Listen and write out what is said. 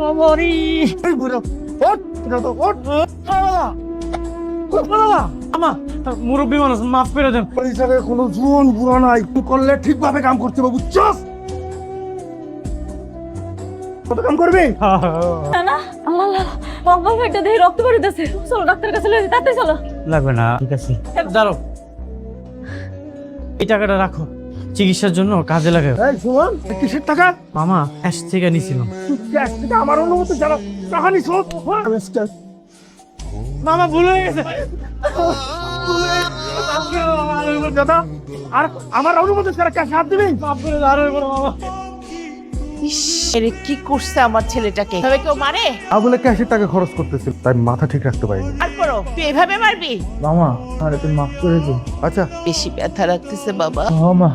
আমারই এই বুড়ো ওঠ এটা তো ওঠ আমা মুরব্বী মানুষ মাফ করে দেন। এই জায়গায় কোনো জুয়ন বুড়ো নাই, তুই করলে ঠিকভাবে কাম করতে হবে, বুঝছস? কত কাম করবি? না না, আল্লাহ আল্লাহ, বাবা একটা দেহে রক্ত বেরোতেছে। চলো ডাক্তারের কাছে লয়ে যাই, তাড়াতাড়ি চলো। লাগবে না, ঠিক আছে। দাঁড়াও, এই টাকাটা রাখো, চিকিৎসার জন্য কাজে লাগাও। এই সুমন, এই কিসের টাকা? মামা ক্যাশ থেকে নিছিলাম। তুই ক্যাশ থেকে আমার অনুমতি ছাড়া টাকা নিছ? মামা ভুল হয়ে গেছে। দাদা, আর আমার অনুমতি ছাড়া ক্যাশ হাত দিবি? মাফ করে দাও, আর হইবো না মামা। ইস, এরে কি করছে আমার ছেলেটাকে? তবে কেউ মারে? আবুলে ক্যাশের টাকা খরচ করতেছিল, তাই মাথা ঠিক রাখতে পারিনি। আর করো, তুই এভাবে মারবি? মামা আরে তুমি মাফ করে দিও। আচ্ছা বেশি ব্যথা রাখতেছে বাবা। মামা